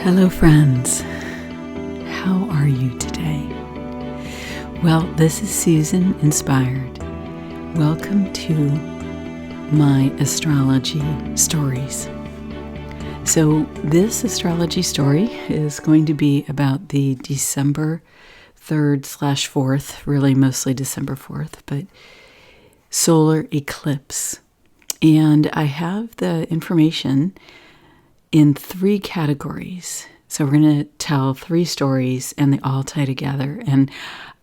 Hello friends, how are you today? Well, this is Susan Inspired. Welcome to my astrology stories. So this astrology story is going to be about the December 3rd/4th, really mostly December 4th, but solar eclipse. And I have the information in 3 categories. So we're going to tell 3 stories and they all tie together. And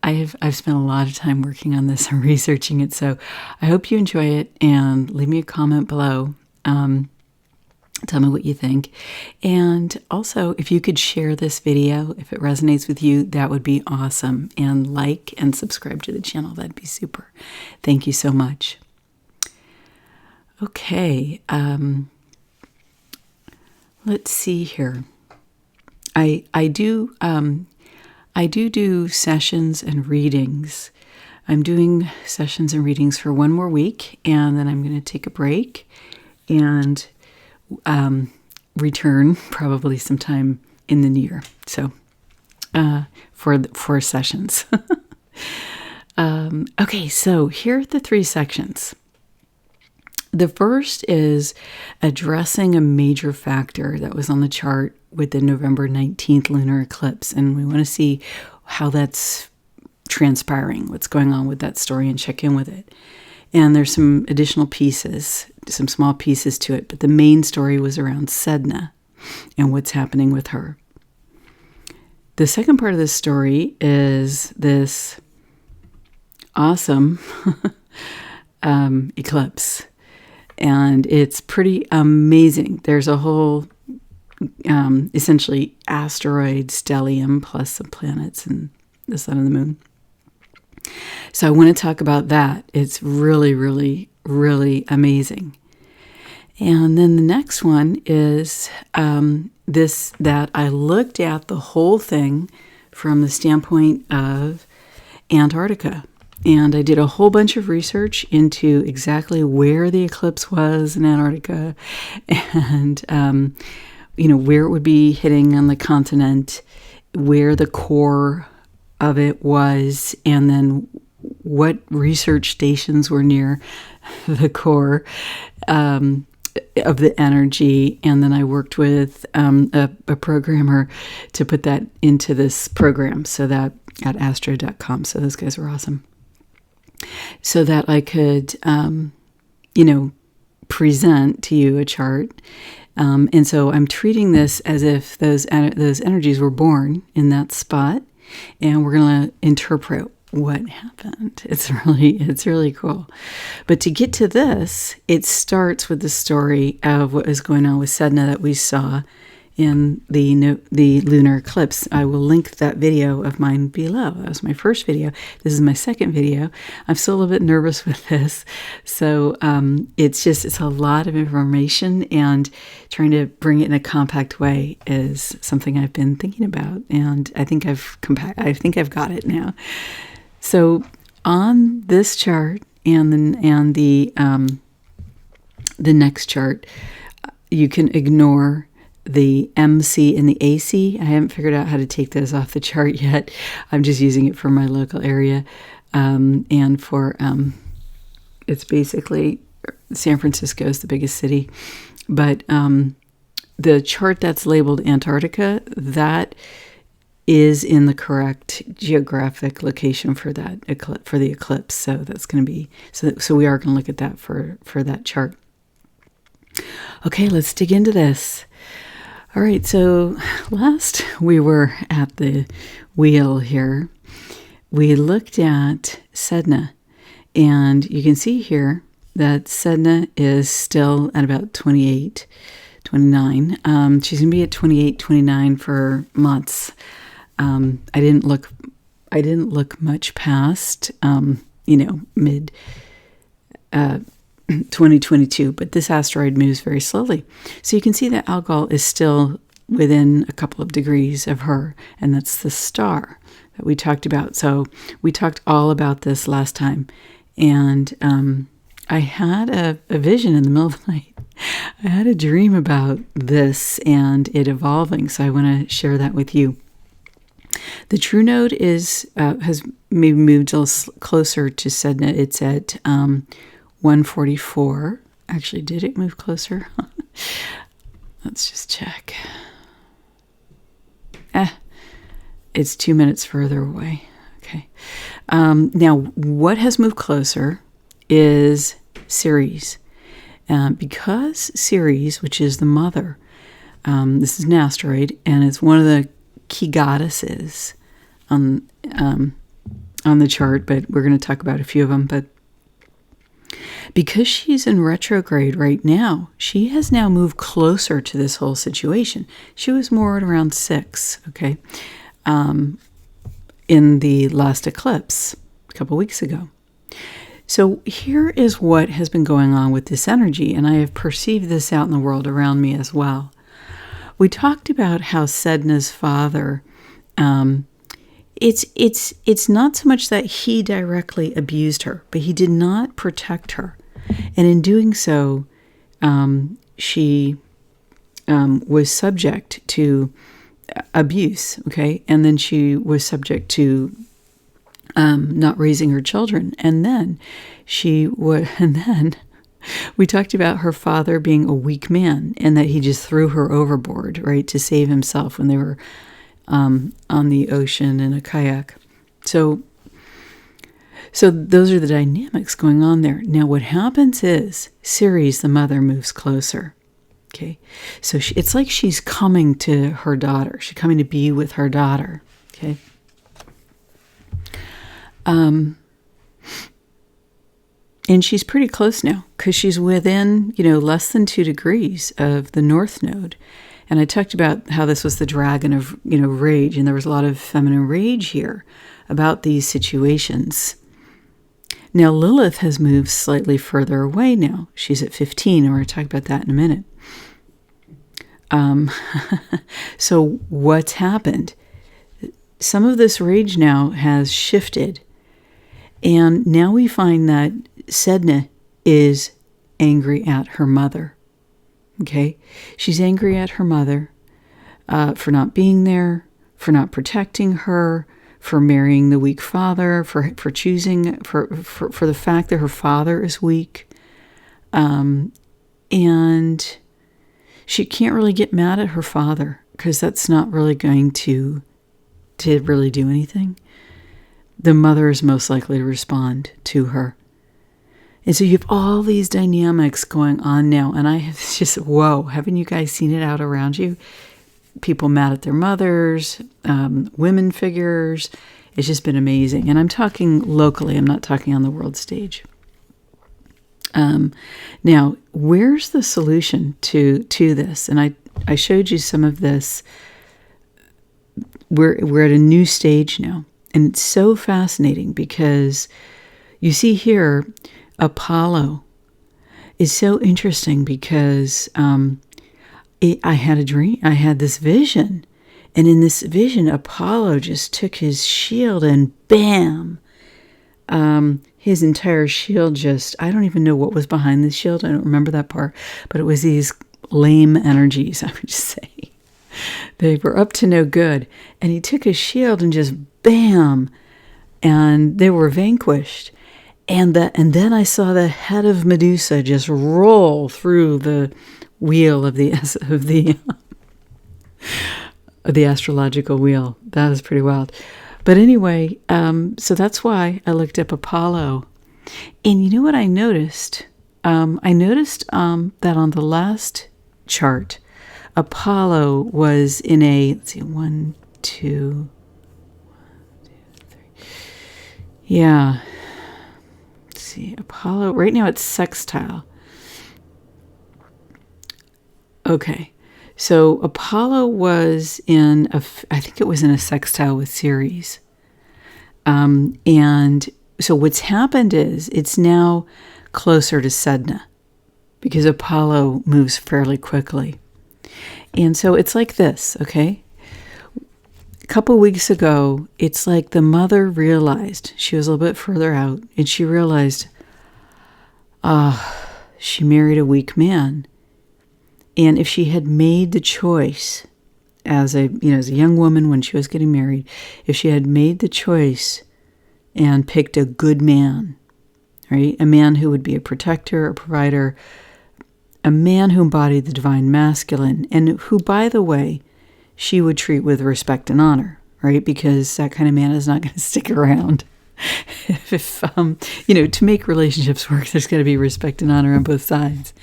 I've spent a lot of time working on this and researching it. So I hope you enjoy it and leave me a comment below. Tell me what you think. And also, if you could share this video, if it resonates with you, that would be awesome. And like and subscribe to the channel. That'd be super. Thank you so much. Okay. Let's see here. I do sessions and readings. I'm doing sessions and readings for 1 more week, and then I'm going to take a break and return probably sometime in the new year. So for sessions. Okay, so here are the 3 sections. The first is addressing a major factor that was on the chart with the November 19th lunar eclipse. And we want to see how that's transpiring, what's going on with that story, and check in with it. And there's some additional pieces, some small pieces to it. But the main story was around Sedna and what's happening with her. The second part of this story is this awesome eclipse. And it's pretty amazing. There's a whole, essentially, asteroid stellium plus some planets and the sun and the moon. So I want to talk about that. It's really, really, really amazing. And then the next one is that I looked at the whole thing from the standpoint of Antarctica. And I did a whole bunch of research into exactly where the eclipse was in Antarctica and, where it would be hitting on the continent, where the core of it was, and then what research stations were near the core of the energy. And then I worked with a programmer to put that into this program, so that at astro.com. So those guys were awesome. So that I could, present to you a chart. And so I'm treating this as if those energies were born in that spot, and we're going to interpret what happened. It's really cool. But to get to this, it starts with the story of what was going on with Sedna that we saw in the lunar eclipse. I will link that video of mine below. That was my first video. This is my second video. I'm still a little bit nervous with this. So it's a lot of information, and trying to bring it in a compact way is something I've been thinking about, and I think I've got it now. So on this chart and the next chart, you can ignore the MC and the AC. I haven't figured out how to take those off the chart yet. I'm just using it for my local area. And for, it's basically, San Francisco is the biggest city. But the chart that's labeled Antarctica, that is in the correct geographic location for that for the eclipse. So that's going to be, so we are going to look at that for that chart. Okay, let's dig into this. All right, so last we were at the wheel here, we looked at Sedna, and you can see here that Sedna is still at about 28, 29. She's going to be at 28, 29 for months. I didn't look much past, mid 2022, but this asteroid moves very slowly. So you can see that Algol is still within a couple of degrees of her, and that's the star that we talked about. So we talked all about this last time, and I had a vision in the middle of the night. I had a dream about this and it evolving, so I want to share that with you. The true node has maybe moved a little closer to Sedna. It's at 144. Actually, did it move closer? Let's just check. It's 2 minutes further away. Okay. Now, what has moved closer is Ceres. Because Ceres, which is the mother, this is an asteroid, and it's one of the key goddesses on the chart, but we're going to talk about a few of them. But because she's in retrograde right now, she has now moved closer to this whole situation. She was more at around 6, okay, in the last eclipse a couple weeks ago. So here is what has been going on with this energy, and I have perceived this out in the world around me as well. We talked about how Sedna's father, it's not so much that he directly abused her, but he did not protect her. And in doing so, she was subject to abuse, okay? And then she was subject to not raising her children. And then we talked about her father being a weak man and that he just threw her overboard, right, to save himself when they were on the ocean in a kayak. So those are the dynamics going on there. Now what happens is Ceres, the mother, moves closer. Okay, so it's like she's coming to her daughter. She's coming to be with her daughter. Okay. And she's pretty close now because she's within, less than 2 degrees of the North Node. And I talked about how this was the dragon of, rage. And there was a lot of feminine rage here about these situations. Now, Lilith has moved slightly further away now. She's at 15, and we're going to talk about that in a minute. So what's happened? Some of this rage now has shifted. And now we find that Sedna is angry at her mother. Okay? She's angry at her mother for not being there, for not protecting her, for marrying the weak father, for choosing, for the fact that her father is weak. And she can't really get mad at her father because that's not really going to really do anything. The mother is most likely to respond to her. And so you have all these dynamics going on now. And I have just, whoa, haven't you guys seen it out around you? People mad at their mothers, women figures. It's just been amazing. And I'm talking locally. I'm not talking on the world stage. Now, where's the solution to this? And I showed you some of this. We're at a new stage now. And it's so fascinating because you see here, Apollo is so interesting because I had a dream. I had this vision. And in this vision, Apollo just took his shield and bam! His entire shield I don't even know what was behind the shield. I don't remember that part. But it was these lame energies, I would just say. They were up to no good. And he took his shield and just bam! And they were vanquished. And then I saw the head of Medusa just roll through the wheel of the astrological wheel. That was pretty wild. But anyway, so that's why I looked up Apollo. And you know what I noticed? I noticed that on the last chart, Apollo was in let's see, 1, 2, 3. Yeah. Let's see, Apollo, right now it's sextile. Okay. So Apollo was I think it was in a sextile with Ceres. And so what's happened is it's now closer to Sedna because Apollo moves fairly quickly. And so it's like this, okay? A couple weeks ago, it's like the mother realized, she was a little bit further out, and she realized, she married a weak man. And if she had made the choice as a young woman when she was getting married, if she had made the choice and picked a good man, right? A man who would be a protector, a provider, a man who embodied the divine masculine, and who, by the way, she would treat with respect and honor, right? Because that kind of man is not going to stick around. If to make relationships work, there's got to be respect and honor on both sides.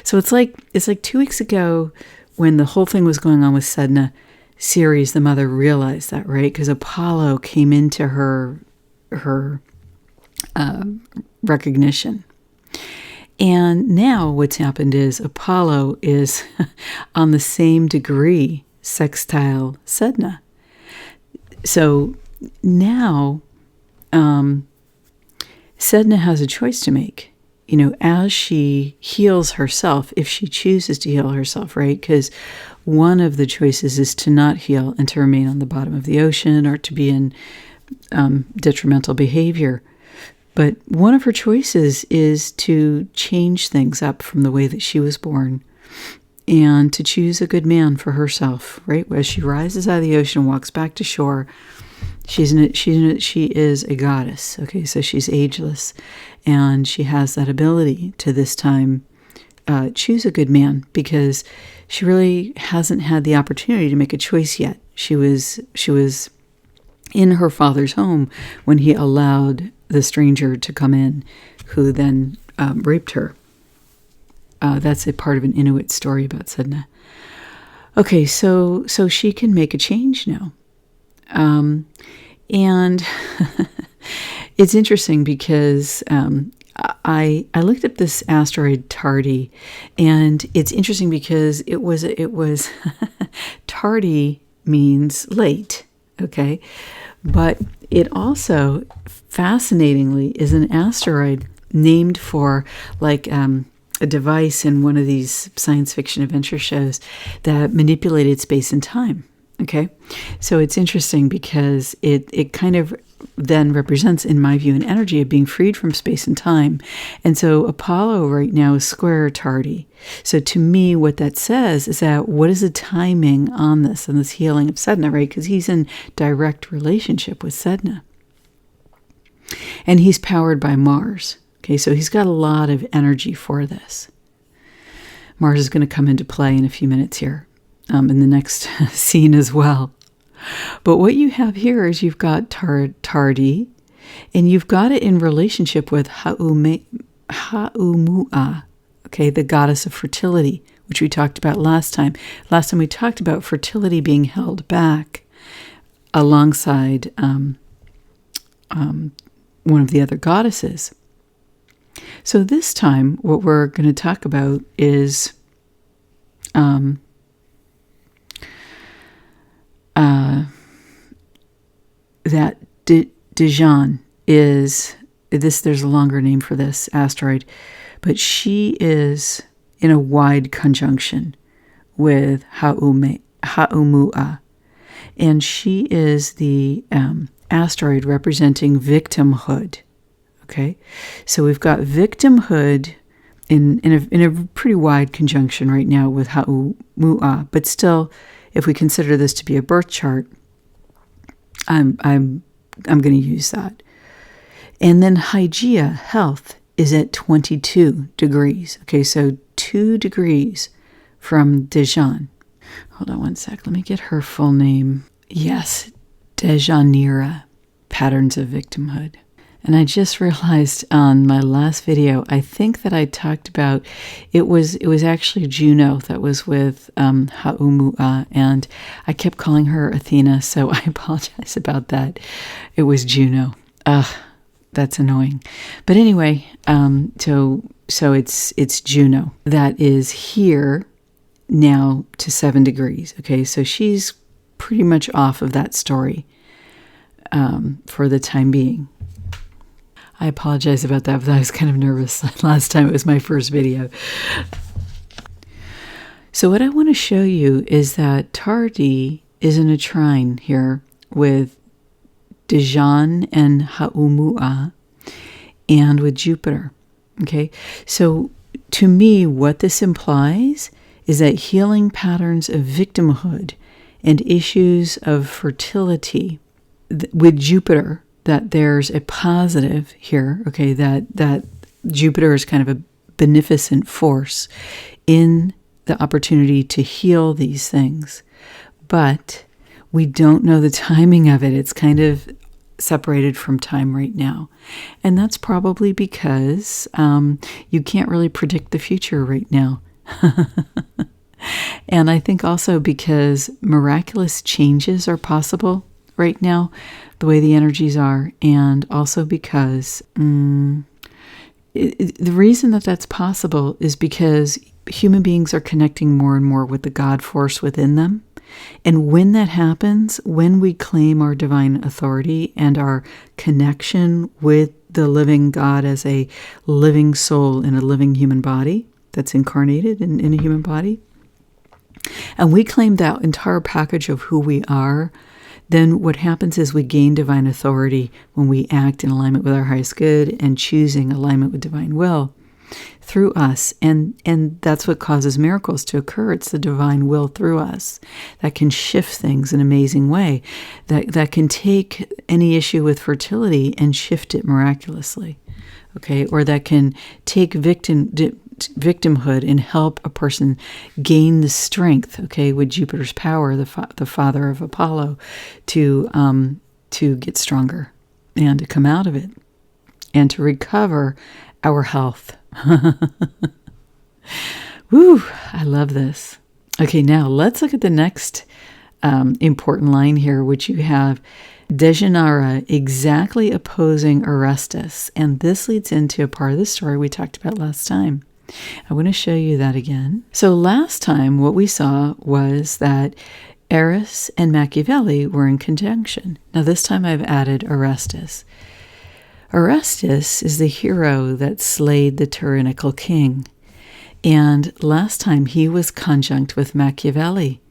So it's like 2 weeks ago when the whole thing was going on with Sedna, Ceres, the mother, realized that, right? Because Apollo came into her recognition. And now what's happened is Apollo is on the same degree sextile Sedna. So now Sedna has a choice to make, as she heals herself, if she chooses to heal herself, right? Because one of the choices is to not heal and to remain on the bottom of the ocean or to be in detrimental behavior. But one of her choices is to change things up from the way that she was born and to choose a good man for herself, right? As she rises out of the ocean, walks back to shore, she is a goddess, okay? So she's ageless, and she has that ability to this time choose a good man, because she really hasn't had the opportunity to make a choice yet. She was in her father's home when he allowed the stranger to come in, who then raped her. That's a part of an Inuit story about Sedna. Okay, so she can make a change now. And it's interesting because I looked up this asteroid Tardi, and it's interesting because it was Tardi means late, okay? But it also, fascinatingly, is an asteroid named for a device in one of these science fiction adventure shows that manipulated space and time. Okay, so it's interesting because it kind of then represents, in my view, an energy of being freed from space and time. And so Apollo right now is square Tardi. So to me, what that says is that what is the timing on this and this healing of Sedna, right? Because he's in direct relationship with Sedna. And he's powered by Mars. Okay, so he's got a lot of energy for this. Mars is going to come into play in a few minutes here. In the next scene as well. But what you have here is you've got Tardi, and you've got it in relationship with Ha'umua, okay, the goddess of fertility, which we talked about last time. Last time we talked about fertility being held back alongside one of the other goddesses. So this time, what we're going to talk about is that Dijon is this. There's a longer name for this asteroid, but she is in a wide conjunction with Ha'umua, and she is the asteroid representing victimhood. Okay, so we've got victimhood in a pretty wide conjunction right now with Ha'umua, but still, if we consider this to be a birth chart, I'm going to use that. And then Hygeia, health, is at 22 degrees. Okay, so 2 degrees from Dijon. Hold on one sec. Let me get her full name. Yes, Dejanira, Patterns of Victimhood. And I just realized on my last video, I think that I talked about, it was actually Juno that was with Ha'umua, and I kept calling her Athena, so I apologize about that. It was Juno. That's annoying. But anyway, so it's Juno that is here now to 7 degrees. Okay, so she's pretty much off of that story for the time being. I apologize about that, but I was kind of nervous last time. It was my first video. So what I want to show you is that Tardi is in a trine here with Dijon and Ha'umua and with Jupiter. Okay, so to me, what this implies is that healing patterns of victimhood and issues of fertility with Jupiter, that there's a positive here, okay, that Jupiter is kind of a beneficent force in the opportunity to heal these things. But we don't know the timing of it. It's kind of separated from time right now. And that's probably because you can't really predict the future right now. And I think also because miraculous changes are possible right now, the way the energies are, and also because the reason that that's possible is because human beings are connecting more and more with the God force within them. And when that happens, when we claim our divine authority and our connection with the living God as a living soul in a living human body that's incarnated in a human body, and we claim that entire package of who we are, then what happens is we gain divine authority when we act in alignment with our highest good and choosing alignment with divine will through us. And that's what causes miracles to occur. It's the divine will through us that can shift things in an amazing way, that can take any issue with fertility and shift it miraculously, okay? Or that can take victimhood and help a person gain the strength, okay, with Jupiter's power, the father of Apollo, to get stronger and to come out of it and to recover our health. Woo, I love this. Okay, now let's look at the next important line here, which you have Dejanira exactly opposing Orestes. And this leads into a part of the story we talked about last time. I want to show you that again. So last time what we saw was that Eris and Machiavelli were in conjunction. Now this time I've added Orestes. Orestes is the hero that slayed the tyrannical king. And last time he was conjunct with Machiavelli.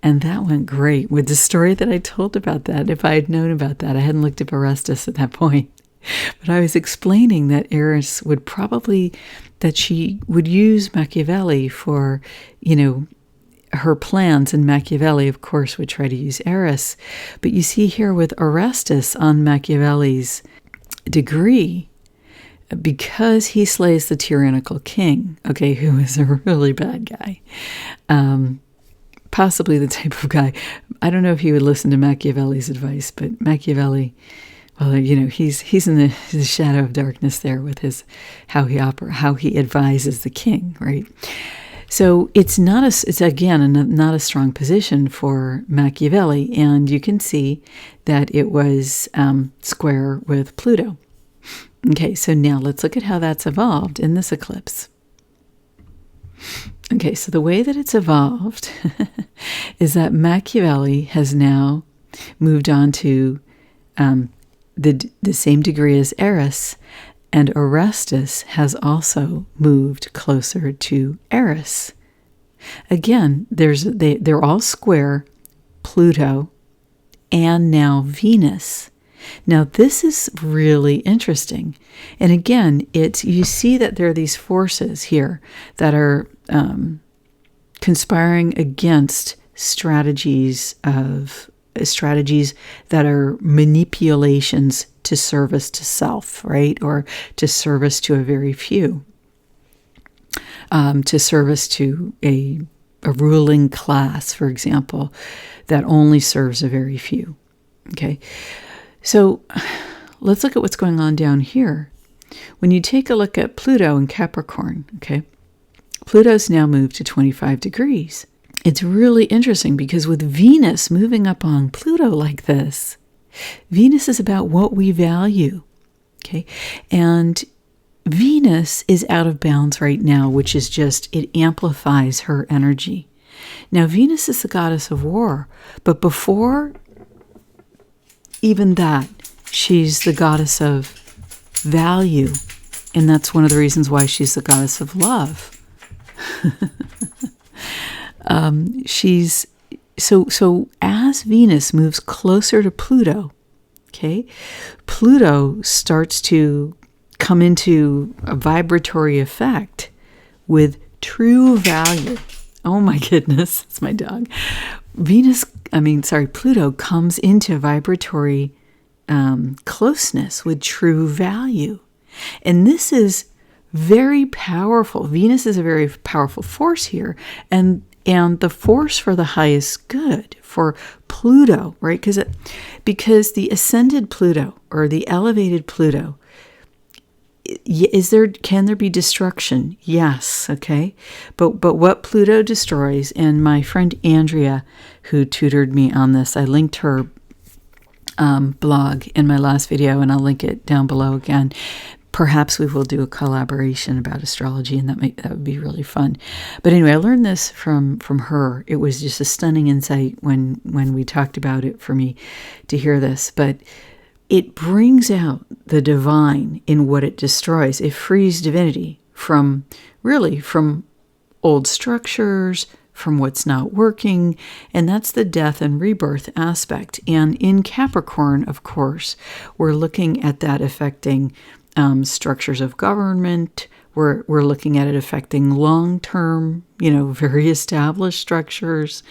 And that went great with the story that I told about that. If I had known about that, I hadn't looked up Orestes at that point. But I was explaining that Eris would probably, that she would use Machiavelli for, her plans, and Machiavelli, of course, would try to use Eris. But you see here with Orestes on Machiavelli's degree, because he slays the tyrannical king, okay, who is a really bad guy, possibly the type of guy, I don't know if he would listen to Machiavelli's advice, but Machiavelli, well, he's in the shadow of darkness there with his how he advises the king, right? So it's not a strong position for Machiavelli, and you can see that it was square with Pluto. Okay, so now let's look at how that's evolved in this eclipse. Okay, so the way that it's evolved is that Machiavelli has now moved on to the same degree as Eris, and Orestes has also moved closer to Eris. Again, they're all square, Pluto, and now Venus. Now this is really interesting. And again, you see that there are these forces here that are conspiring against strategies that are manipulations to service to self, right? Or to service to a very few. To service to a ruling class, for example, that only serves a very few. Okay, so let's look at what's going on down here. When you take a look at Pluto in Capricorn, okay, Pluto's now moved to 25 degrees. It's really interesting because with Venus moving up on Pluto like this, Venus is about what we value, okay? And Venus is out of bounds right now, which is just, it amplifies her energy. Now, Venus is the goddess of war, but before even that, she's the goddess of value, and that's one of the reasons why she's the goddess of love. So as Venus moves closer to Pluto, okay, Pluto starts to come into a vibratory effect with true value. Oh my goodness, it's my dog. Pluto comes into vibratory closeness with true value. And this is very powerful. Venus is a very powerful force here. And the force for the highest good for Pluto, right? Because the ascended Pluto or the elevated Pluto, can there be destruction? Yes, okay. But what Pluto destroys, and my friend Andrea, who tutored me on this, I linked her blog in my last video, and I'll link it down below again. Perhaps we will do a collaboration about astrology, and that would be really fun. But anyway, I learned this from her. It was just a stunning insight when we talked about it for me to hear this. But it brings out the divine in what it destroys. It frees divinity from old structures, from what's not working, and that's the death and rebirth aspect. And in Capricorn, of course, we're looking at that affecting structures of government. We're looking at it affecting long-term, very established structures.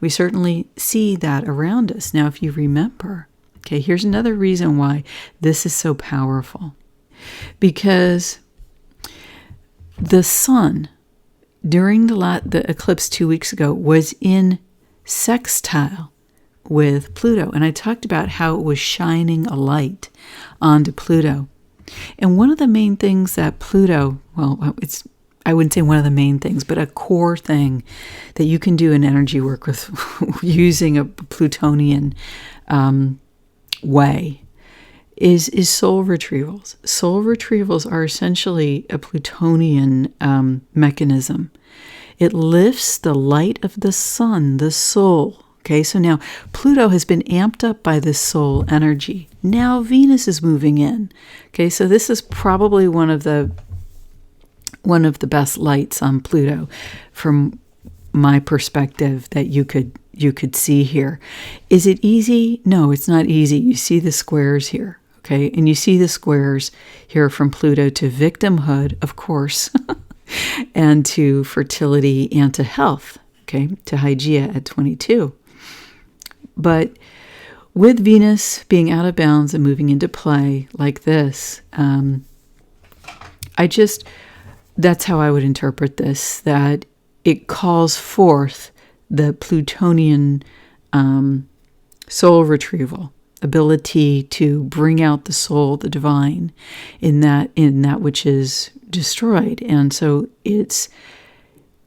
We certainly see that around us. Now, if you remember, okay, here's another reason why this is so powerful. Because the sun, during the eclipse 2 weeks ago, was in sextile with Pluto. And I talked about how it was shining a light onto Pluto. And one of the main things that Pluto, I wouldn't say one of the main things, but a core thing that you can do in energy work with using a Plutonian way is soul retrievals. Soul retrievals are essentially a Plutonian mechanism. It lifts the light of the sun, the soul. Okay, so now Pluto has been amped up by this soul energy. Now Venus is moving in. Okay, so this is probably one of the best lights on Pluto from my perspective that you could see here. Is it easy? No, it's not easy. You see the squares here. Okay, and you see the squares here from Pluto to victimhood, of course, and to fertility and to health, okay, to Hygeia at 22. But with Venus being out of bounds and moving into play like this, that's how I would interpret this, that it calls forth the Plutonian soul retrieval, ability to bring out the soul, the divine, in that which is destroyed. And so it's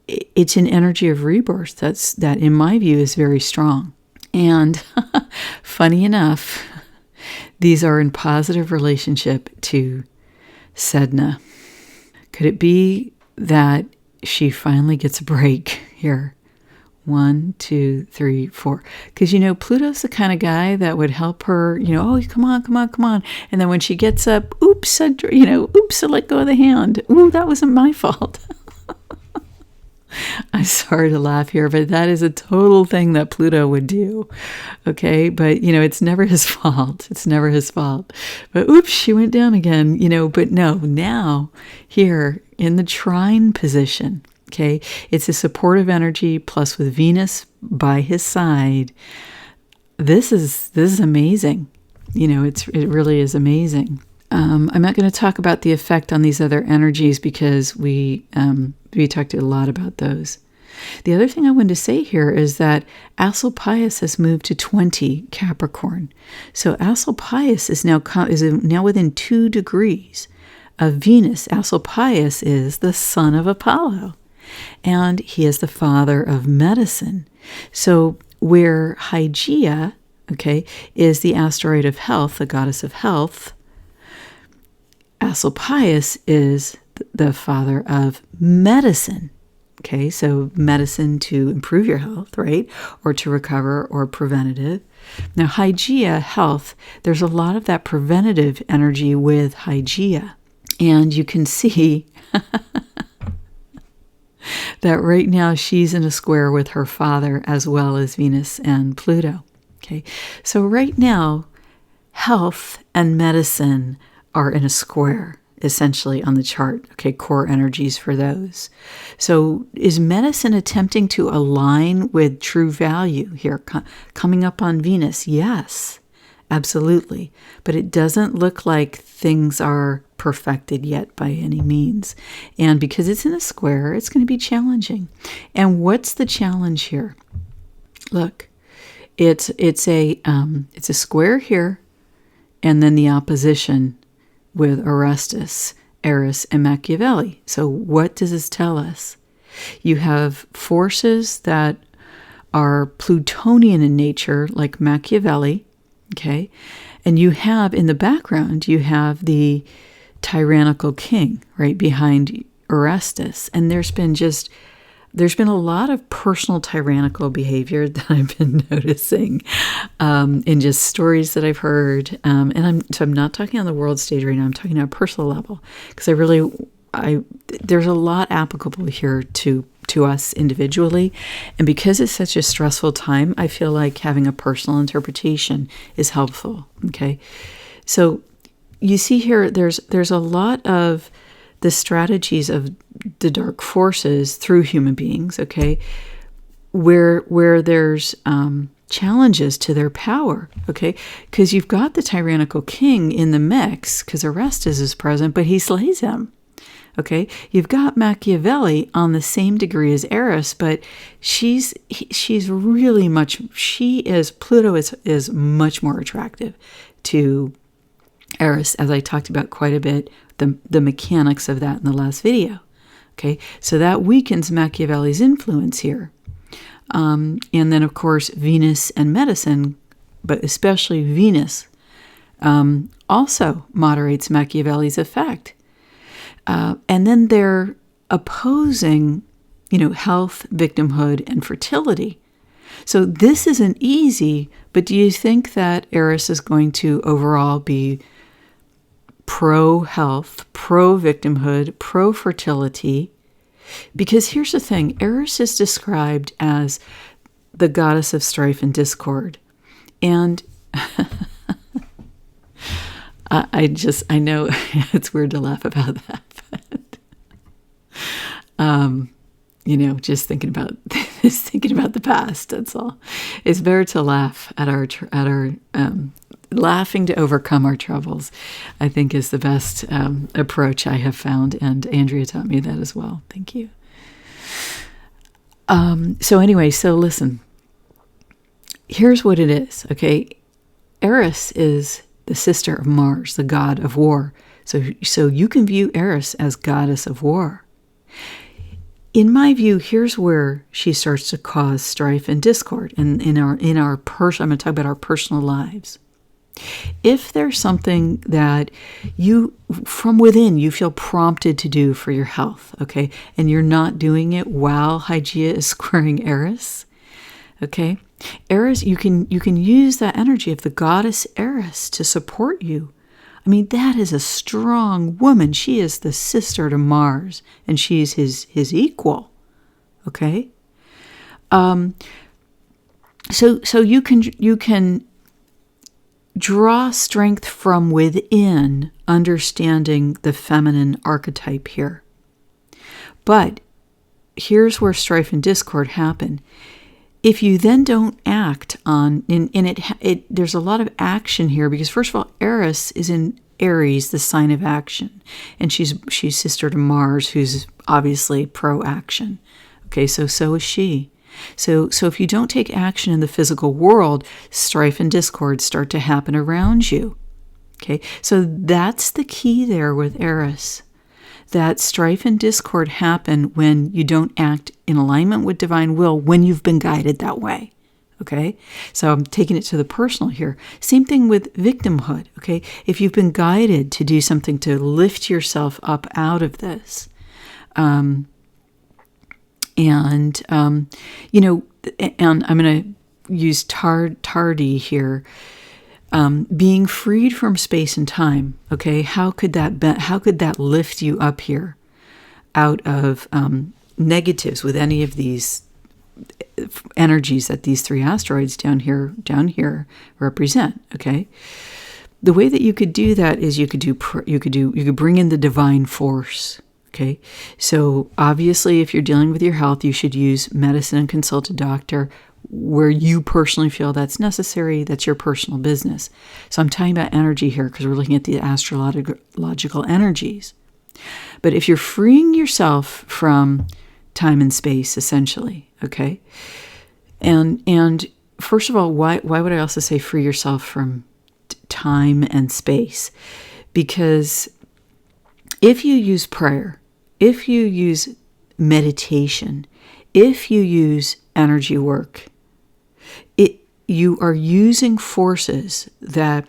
an energy of rebirth that in my view is very strong. And funny enough, these are in positive relationship to Sedna. Could it be that she finally gets a break here? 1, 2, 3, 4. Because, Pluto's the kind of guy that would help her, oh, come on. And then when she gets up, oops, I let go of the hand. Ooh, that wasn't my fault. I'm sorry to laugh here, but that is a total thing that Pluto would do. Okay, but it's never his fault. It's never his fault. But oops, she went down again, but no, now here in the trine position, okay, it's a supportive energy plus with Venus by his side. This is amazing. It really is amazing. I'm not going to talk about the effect on these other energies because we talked a lot about those. The other thing I wanted to say here is that Astrolpius has moved to 20 Capricorn. So Astrolpius is now within 2 degrees of Venus. Astrolpius is the son of Apollo, and he is the father of medicine. So where Hygeia, okay, is the asteroid of health, the goddess of health, Astrolpius is the father of medicine. Okay, so medicine to improve your health, right? Or to recover or preventative. Now, Hygeia, health, there's a lot of that preventative energy with Hygeia. And you can see that right now she's in a square with her father as well as Venus and Pluto. Okay, so right now, health and medicine are in a square. essentially on the chart, okay, core energies for those. So is medicine attempting to align with true value here, coming up on Venus? Yes, absolutely. But it doesn't look like things are perfected yet by any means. And because it's in a square, it's going to be challenging. And what's the challenge here? Look, it's a square here, and then the opposition with Orestes, Eris, and Machiavelli. So what does this tell us? You have forces that are Plutonian in nature, like Machiavelli, okay? And you have, in the background, you have the tyrannical king right behind Orestes. And there's been a lot of personal tyrannical behavior that I've been noticing in just stories that I've heard. And I'm not talking on the world stage right now. I'm talking on a personal level, because there's a lot applicable here to us individually. And because it's such a stressful time, I feel like having a personal interpretation is helpful. Okay. So you see here, there's a lot of the strategies of the dark forces through human beings, okay, where there's challenges to their power, okay, because you've got the tyrannical king in the mix, because Orestes is present, but he slays him, okay. You've got Machiavelli on the same degree as Eris, but Pluto is much more attractive to Eris, as I talked about quite a bit, the mechanics of that in the last video. Okay, so that weakens Machiavelli's influence here. And then, of course, Venus and medicine, but especially Venus, also moderates Machiavelli's effect. And then they're opposing, health, victimhood, and fertility. So this isn't easy, but do you think that Eris is going to overall be pro-health, pro-victimhood, pro-fertility? Because here's the thing, Eris is described as the goddess of strife and discord. And I know it's weird to laugh about that, but just thinking about the past, that's all. It's better to laugh at our laughing to overcome our troubles, I think, is the best approach I have found, and Andrea taught me that as well. Thank you. So listen, here's what it is, okay? Eris is the sister of Mars, the god of war. So you can view Eris as goddess of war. In my view, here's where she starts to cause strife and discord in our I'm going to talk about our personal lives. If there's something that you, from within, you feel prompted to do for your health, okay, and you're not doing it while Hygeia is squaring Eris, okay, Eris, you can use that energy of the goddess Eris to support you. I mean, that is a strong woman. She is the sister to Mars, and she's his equal, okay. So you can draw strength from within, understanding the feminine archetype here. But here's where strife and discord happen. If you then don't act on, there's a lot of action here, because first of all, Eris is in Aries, the sign of action, and she's sister to Mars, who's obviously pro-action. Okay, so is she. So if you don't take action in the physical world, strife and discord start to happen around you. Okay, so that's the key there with Eris. That strife and discord happen when you don't act in alignment with divine will, when you've been guided that way. Okay, so I'm taking it to the personal here. Same thing with victimhood. Okay, if you've been guided to do something to lift yourself up out of this, and I'm going to use tardy here. Being freed from space and time. Okay, how could that lift you up here out of negatives with any of these energies that these three asteroids down here represent? Okay, the way that you could do that is you could bring in the divine force. Okay, so obviously, if you're dealing with your health, you should use medicine and consult a doctor where you personally feel that's necessary. That's your personal business. So I'm talking about energy here because we're looking at the astrological energies. But if you're freeing yourself from time and space, essentially, okay, and first of all, why would I also say free yourself from time and space? Because if you use prayer, if you use meditation, if you use energy work, you are using forces that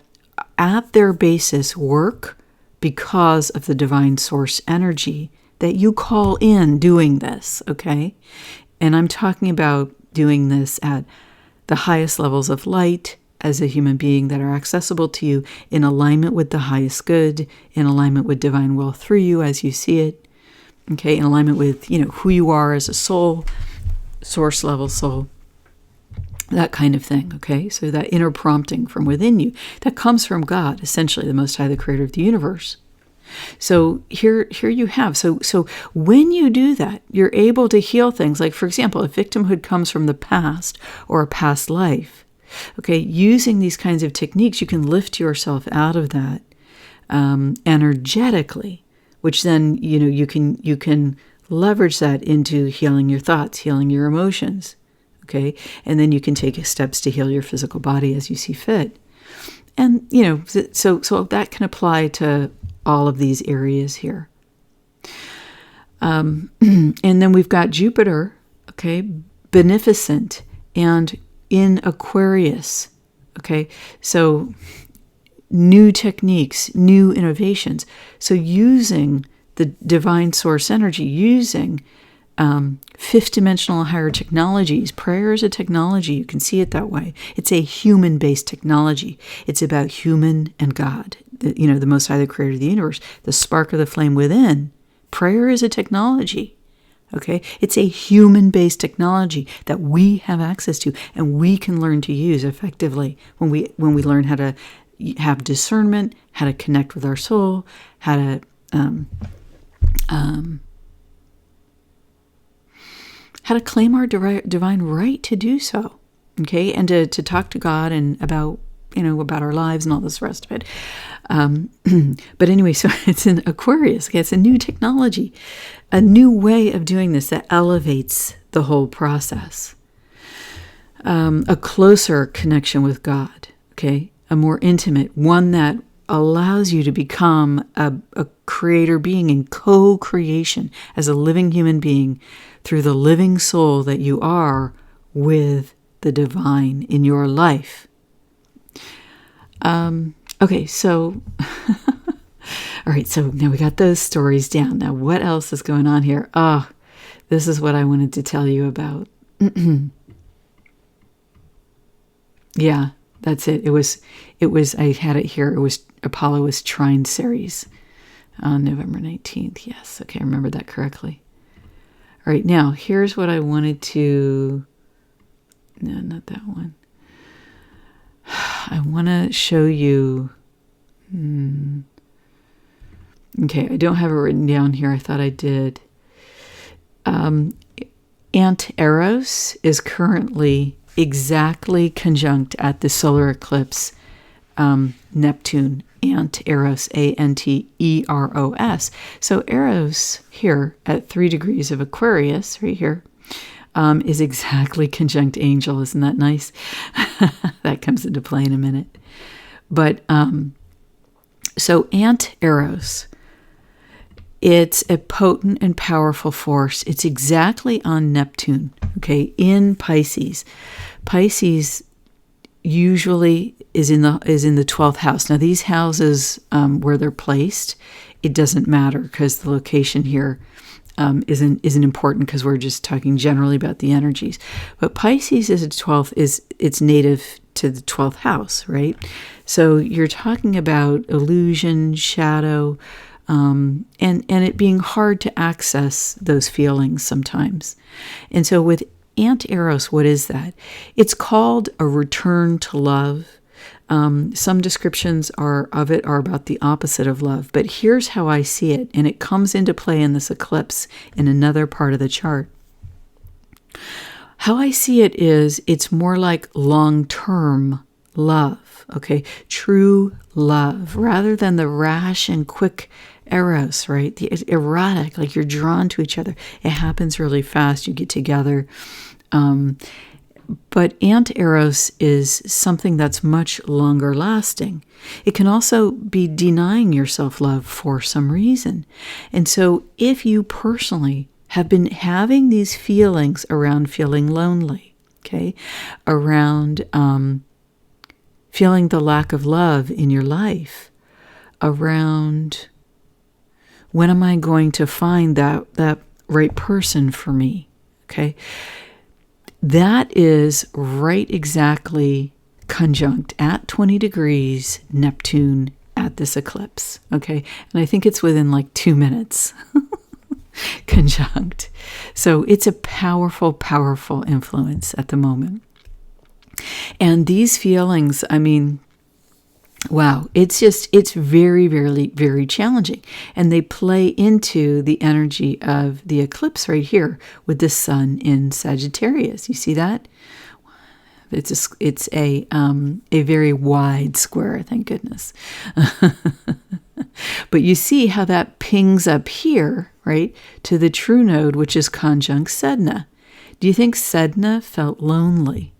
at their basis work because of the divine source energy that you call in doing this, okay? And I'm talking about doing this at the highest levels of light as a human being that are accessible to you, in alignment with the highest good, in alignment with divine will through you as you see it, okay? In alignment with, who you are as a soul, source level soul, that kind of thing, okay? So that inner prompting from within you, that comes from God, essentially the Most High, the creator of the universe. So here you have. So when you do that, you're able to heal things. Like, for example, if victimhood comes from the past or a past life, okay, using these kinds of techniques, you can lift yourself out of that energetically, which then, you can leverage that into healing your thoughts, healing your emotions. Okay, and then you can take steps to heal your physical body as you see fit. And, so that can apply to all of these areas here. And then we've got Jupiter, okay, beneficent and in Aquarius, okay? So new techniques, new innovations. So using the divine source energy, using fifth dimensional higher technologies. Prayer is a technology. You can see it that way. It's a human-based technology. It's about human and God, the Most High, the creator of the universe, the spark of the flame within. Prayer is a technology. Okay? It's a human-based technology that we have access to and we can learn to use effectively when we learn how to have discernment, how to connect with our soul, how to claim our divine right to do so, okay, and to talk to God and about our lives and all this rest of it. But anyway, so it's in Aquarius. Okay, it's a new technology, a new way of doing this that elevates the whole process. A closer connection with God. Okay, a more intimate one that allows you to become a creator being in co-creation as a living human being through the living soul that you are with the divine in your life. Okay, so, all right, so now we got those stories down. Now what else is going on here? This is what I wanted to tell you about. Yeah, that's it. It was, I had it here. It was Apollo's Trine series on November 19th. Yes, okay, I remember that correctly. All right, now here's what I wanted to, no, not that one. I want to show you, okay, I don't have it written down here. I thought I did. Antares is currently exactly conjunct at the solar eclipse Neptune. Antares, Anteros. So Eros here at 3 degrees of Aquarius, right here, is exactly conjunct Angel. Isn't that nice? That comes into play in a minute. But so Antares, it's a potent and powerful force. It's exactly on Neptune, okay, in Pisces. Pisces usually is in the 12th house. Now these houses where they're placed, it doesn't matter because the location here isn't important because we're just talking generally about the energies. But Pisces is its 12th, it's native to the 12th house, right? So you're talking about illusion, shadow, and it being hard to access those feelings sometimes. And so with Antares, what is that? It's called a return to love. Some descriptions are about the opposite of love, but here's how I see it, and it comes into play in this eclipse in another part of the chart. How I see it is it's more like long-term love, okay? True love, rather than the rash and quick eros, right? The erotic, like you're drawn to each other. It happens really fast. You get together. But ant-eros is something that's much longer lasting. It can also be denying yourself love for some reason. And so if you personally have been having these feelings around feeling lonely, okay, around feeling the lack of love in your life, around when am I going to find that right person for me, okay, that is right exactly conjunct at 20 degrees Neptune at this eclipse, okay? And I think it's within like 2 minutes conjunct. So it's a powerful, powerful influence at the moment. And these feelings, I mean, wow, it's very, very, very challenging. And they play into the energy of the eclipse right here with the sun in Sagittarius. You see that? It's a very wide square, thank goodness. But you see how that pings up here, right, to the true node, which is conjunct Sedna. Do you think Sedna felt lonely?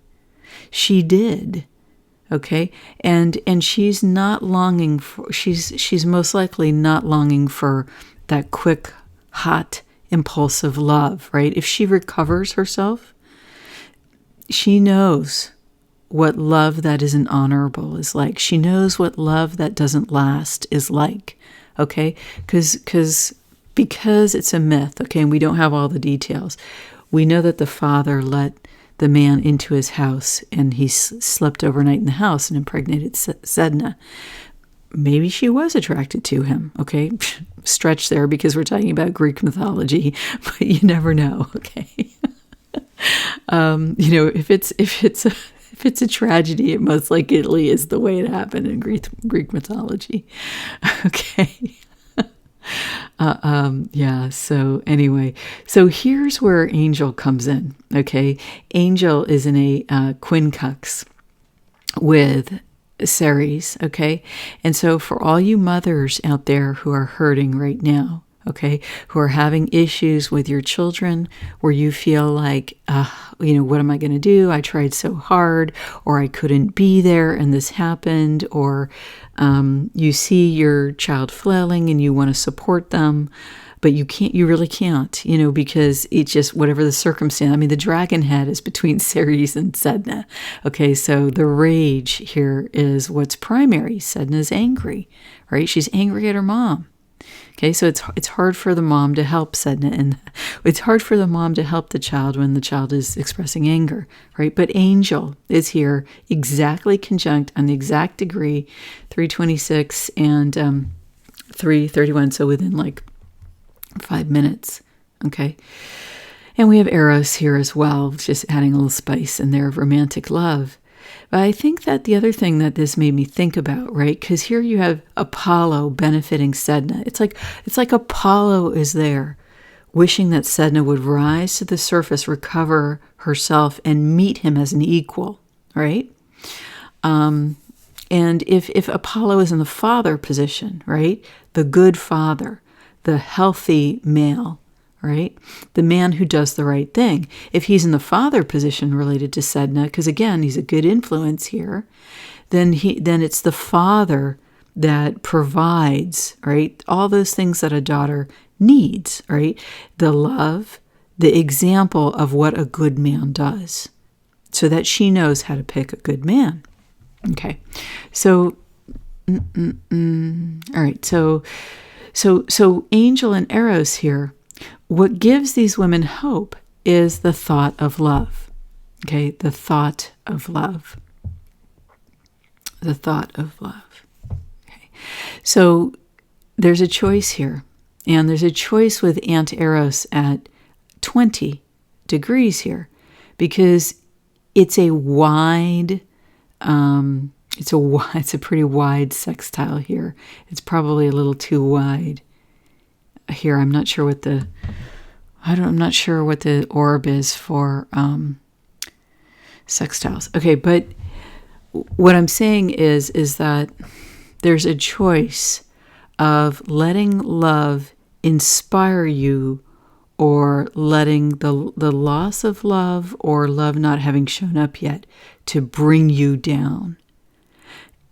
She did. Okay, and she's not longing for, she's most likely not longing for that quick, hot, impulsive love, right? If she recovers herself, she knows what love that isn't honorable is like. She knows what love that doesn't last is like, okay? Because it's a myth, okay, and we don't have all the details. We know that the father let the man into his house, and he slept overnight in the house and impregnated Sedna. Maybe she was attracted to him, okay? Stretch there because we're talking about Greek mythology, but you never know, okay? If it's a tragedy, it most likely is the way it happened in Greek mythology, okay? So anyway, so here's where Angel comes in, okay? Angel is in a quincunx with Ceres, okay? And so for all you mothers out there who are hurting right now, okay, who are having issues with your children where you feel like, what am I going to do? I tried so hard, or I couldn't be there and this happened, or you see your child flailing and you want to support them, but you really can't, because it's just whatever the circumstance. I mean, the dragon head is between Ceres and Sedna. Okay, so the rage here is what's primary. Sedna's angry, right? She's angry at her mom. Okay, so it's hard for the mom to help Sedna, and it's hard for the mom to help the child when the child is expressing anger, right? But Angel is here exactly conjunct on the exact degree, 326 and 331, so within like 5 minutes, okay? And we have Eros here as well, just adding a little spice in there of romantic love. But I think that the other thing that this made me think about, right? Because here you have Apollo benefiting Sedna. It's like Apollo is there, wishing that Sedna would rise to the surface, recover herself, and meet him as an equal, right? And if Apollo is in the father position, right? The good father, the healthy male, right? The man who does the right thing. If he's in the father position related to Sedna, because again, he's a good influence here, then it's the father that provides, right? All those things that a daughter needs, right? The love, the example of what a good man does, so that she knows how to pick a good man. Okay. So, all right. So Angel and Eros here, what gives these women hope is the thought of love. Okay, the thought of love. The thought of love. Okay, so there's a choice here, and there's a choice with Ant-Eros at 20 degrees here, because it's a wide it's a pretty wide sextile here. It's probably a little too wide here. I'm not sure what the orb is for sextiles. Okay, but what I'm saying is that there's a choice of letting love inspire you, or letting the loss of love or love not having shown up yet to bring you down.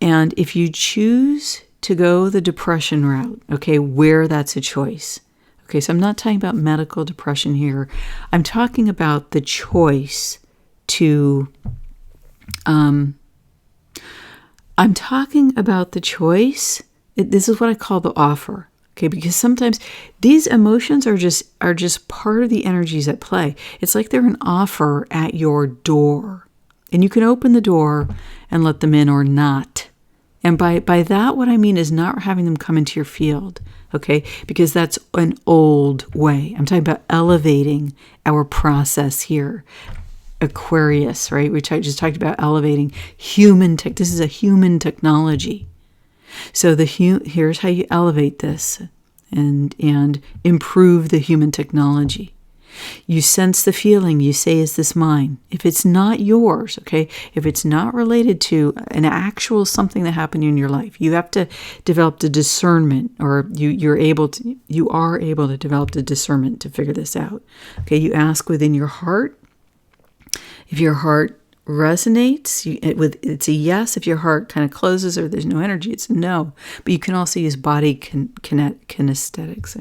And if you choose to go the depression route, okay, where that's a choice. Okay, so I'm not talking about medical depression here. I'm talking about the choice to, this is what I call the offer. Okay, because sometimes these emotions are just part of the energies at play. It's like they're an offer at your door. And you can open the door and let them in or not. And by that, what I mean is not having them come into your field, okay? Because that's an old way. I'm talking about elevating our process here. Aquarius, right? We just talked about elevating human tech. This is a human technology. So here's how you elevate this and improve the human technology. You sense the feeling, you say, is this mine? If it's not yours, okay, if it's not related to an actual something that happened in your life, you have to develop the discernment, or you are able to develop the discernment to figure this out. Okay, you ask within your heart. If your heart resonates, it's a yes. If your heart kind of closes or there's no energy, it's a no. But you can also use body kinesthetics,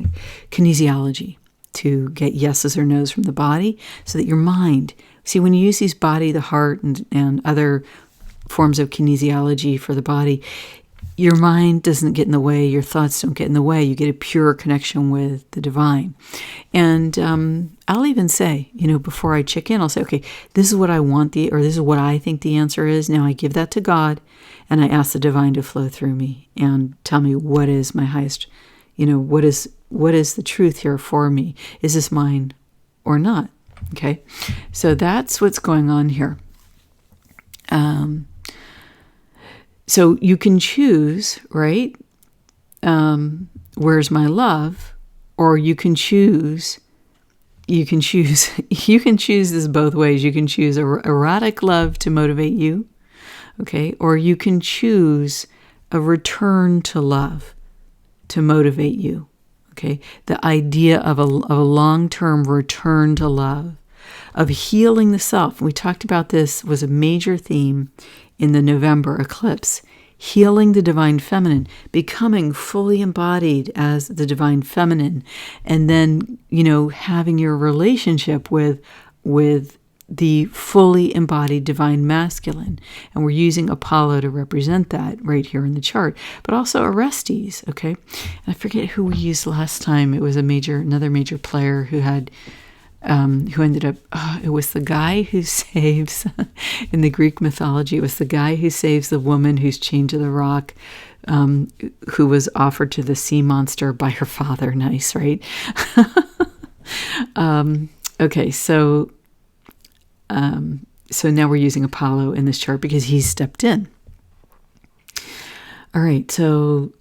kinesiology, to get yeses or nos from the body, so that your mind, see, when you use these body, the heart, and other forms of kinesiology for the body, your mind doesn't get in the way, your thoughts don't get in the way, you get a pure connection with the divine. And I'll even say, before I check in, I'll say, okay, this is what I want or this is what I think the answer is. Now I give that to God, and I ask the divine to flow through me and tell me what is my highest, what is the truth here for me? Is this mine or not? Okay, so that's what's going on here. So you can choose, right? Where's my love? Or you can choose this both ways. You can choose erotic love to motivate you, okay? Or you can choose a return to love to motivate you, okay? The idea of a long-term return to love, of healing the self. We talked about this, was a major theme in the November eclipse. Healing the divine feminine, becoming fully embodied as the divine feminine, and then, having your relationship with the fully embodied divine masculine. And we're using Apollo to represent that right here in the chart, but also Orestes, okay? And I forget who we used last time. It was another major player who had who ended up, it was the guy who saves, in the Greek mythology, it was the guy who saves the woman who's chained to the rock, who was offered to the sea monster by her father. Nice, right? Okay, so now we're using Apollo in this chart because he's stepped in. All right, so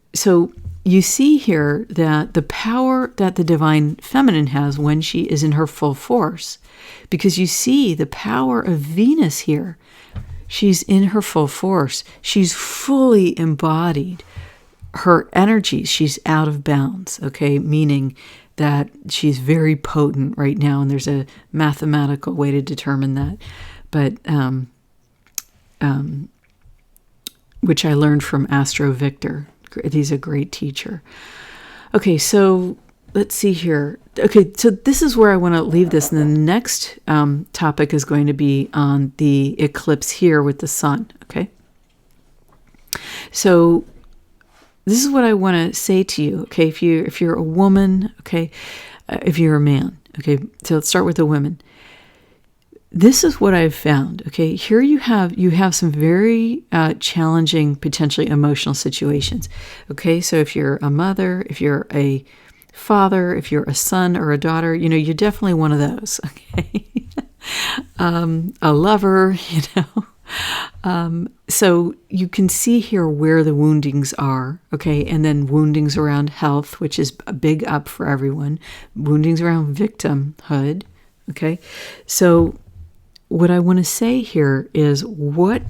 you see here that the power that the divine feminine has when she is in her full force, because you see the power of Venus here. She's in her full force. She's fully embodied. Her energy, she's out of bounds, okay? Meaning that she's very potent right now, and there's a mathematical way to determine that. But which I learned from Astro Victor. He's a great teacher. Okay, so let's see here. Okay, so this is where I want to leave this. And then the next topic is going to be on the eclipse here with the sun, okay? So this is what I want to say to you, okay? If you're a woman, okay? If you're a man, okay? So let's start with the women. This is what I've found, okay? Here you have some very challenging, potentially emotional situations, okay? So if you're a mother, if you're a father, if you're a son or a daughter, you're definitely one of those, okay? A lover, So you can see here where the woundings are, okay? And then woundings around health, which is a big up for everyone. Woundings around victimhood, okay? So what I want to say here is what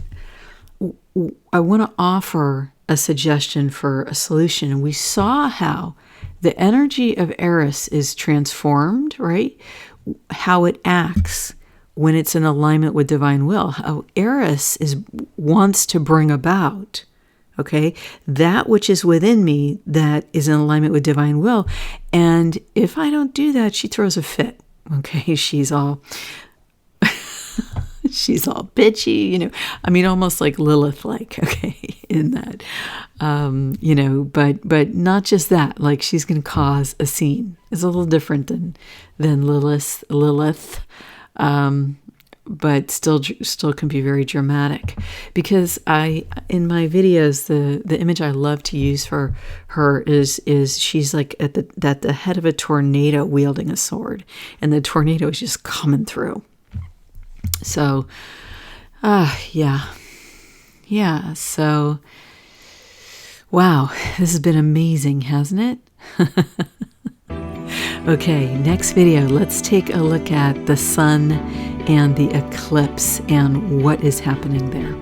I want to offer a suggestion for a solution. And we saw how the energy of Eris is transformed, right? How it acts when it's in alignment with divine will. How Eris wants to bring about, okay, that which is within me that is in alignment with divine will. And if I don't do that, she throws a fit, okay? She's all bitchy, you know, I mean, almost like Lilith-like, okay, in that, you know, but not just that, like she's going to cause a scene. It's a little different than Lilith, but still can be very dramatic. Because in my videos, the image I love to use for her is she's like at the head of a tornado wielding a sword, and the tornado is just coming through. So, yeah. So, wow, this has been amazing, hasn't it? Okay, next video, let's take a look at the sun and the eclipse and what is happening there.